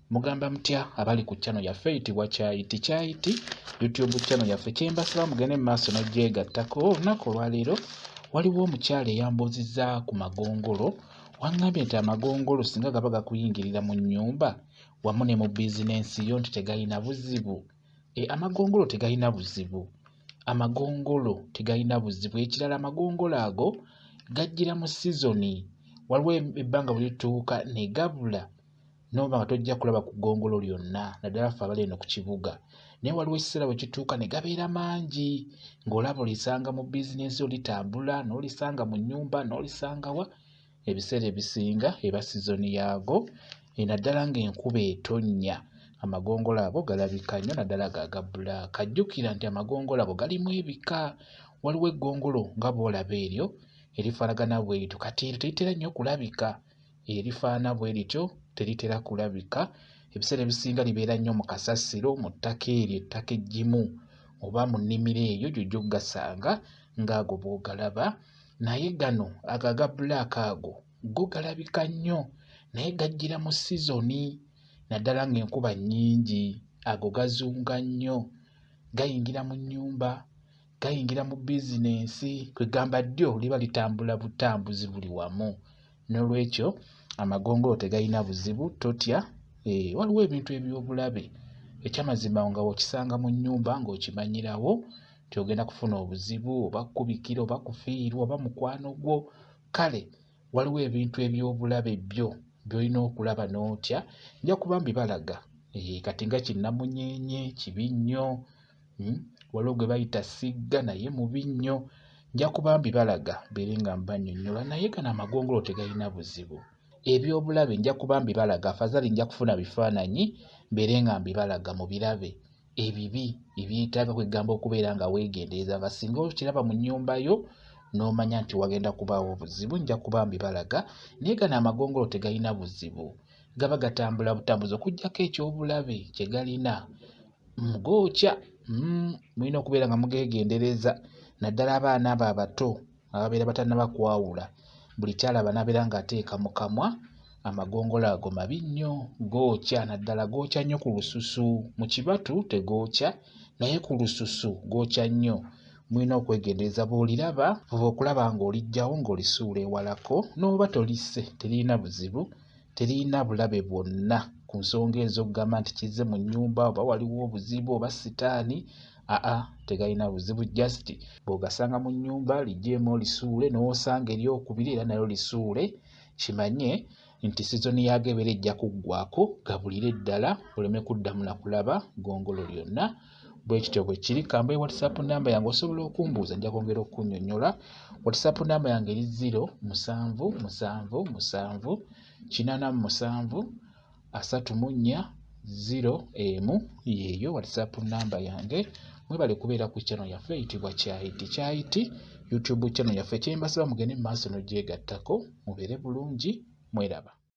Mugamba mutya abali ku channel yaffe eyitibwa Kyayiti YouTube channel yaffe kyembasaba mugende mu maaso n'ogyegattako. Olunaku olwaleero waliwo omukyala eyambuuzizza ku magongolo. Wangambye nti amagongolo singa gaba gakuyingirira mu nnyumba wamu ne mu bizinensi yo nti tegalina buzibu. Amagongolo tegalina buzibu. Amagongolo tegalina buzibu. Ekirala amagongolo ago gajjira mu sizoni. Waliwo ebbanga bwe lituuka ne gabula n'oba nga tojja kulaba ku ggongolo lyonna naddala ffe abali eno ku kibuga. Naye waliwo ekiseera bwe kituuka ne gabeera mangi ng'olaba olisanga mu bizinensi olitambula n'olisanga mu nnyumba n'olisanga wa. Ebiseera ebisinga eba sizoni yaago naddala ng'enkuba etonnya. Amagongolo ago galabika nnyo naddala ga bbulaaka. Jjukira nti amagongolo ago galimu ebika. Waliwo eggongolo nga bw'olaba eryo erifaanagana bwe lityo kati eryo teritera nnyo kulabika. Erifaana bwe lityo teritera kulabika. Ebiseera ebisinga libeera nnyo mu kasasiro mu ttaka eryo ettaka eggimu oba mu nnimiro eyo gy'ojja ogasanga ng'ago bw'ogalaba. Naye gano aga bbulaaka ago go galabika nnyo naye gajjira mu sizoni naddala ng'enkuba nnyingi. Ago gazunga nnyo gayingira mu nnyumba gayingira mu bizinensi kwegamba ddyo liba litambula butambuzi buli wamu. N'olwekyo amagongolo tegalina buzibu totya. Waliwo ebintu eby'obulabe ekyamazima nga okisanga mu nnyumba ng'okimanyirawo tyogenda kufuna obuzibu oba kubikira oba kufiirwa oba mukwano gwo. Kale waliwo ebintu eby'obulabe byo by'olina okulaba n'otya. Nja kuba mbibalaga kati nga kinnamunyenye kibi nnyo. Waliwo gwe bayita sigga naye mubi nnyo. Nja kuba mbibalaga mbeere nga mbannyonnyola naye gano amagongolo tegalina buzibu. Eby'obulabe nja kuba mbibalaga afadhali nja kufuna bifaananyi mbeere nga mbibalaga mu birabe. Ebibi ebyetaaga kwegamba okubeera nga weegendereza nga singa okiraba mu nnyumba yo n'omanya nti wagenda kubaawo obuzibu nja kuba mbibalaga. Naye gano amagongolo tegalina buzibu. Gaba gatambula butambuzi okuggyako eky'obulabe kye galina mugookya. Mulina okubeera nga mugeegendereza naddala abaana abo abato ababeera batannaba kwawula. Buli kyalaba n'abeera ng'ateeka mu kamwa. Amagongolo ago mabi nnyo gookya naddala gookya nnyo ku lususu. Mu kibatu tegookya naye ku lususu gookya nnyo. Mulina okwegendereza bw'oliraba fuba okulaba ng'oliggyawo ng'olisuula ewalako. N'oba tolisse teririna buzibu teririna bulabe bwonna ku nsonga ez'okugamba nti kizze mu nnyumba oba waliwo obuzibu oba sitaani. Tegalina buzibu just bw'ogasanga mu nnyumba liggyeemu olisuule n'osanga eryokubiri era nayo lisuule. Kimanye nti sizoni yaago ebeera ejja kuggwaako gabulire ddala oleme kuddamu na kulaba ggongolo lyonna. Bwe kityo bwe kiri. Kamba WhatsApp namba yange osobola okumbuuza nja kwongera okunnyonnyola. WhatsApp namba yange eri 0777873401 yeeyo WhatsApp namba yange. Mwebale kubeera ku channel yaffe eyitibwa Kyayiti YouTube channel yaffe kyembasaba mugende mu maaso n'ogyegattako mubeere bulungi mweraba.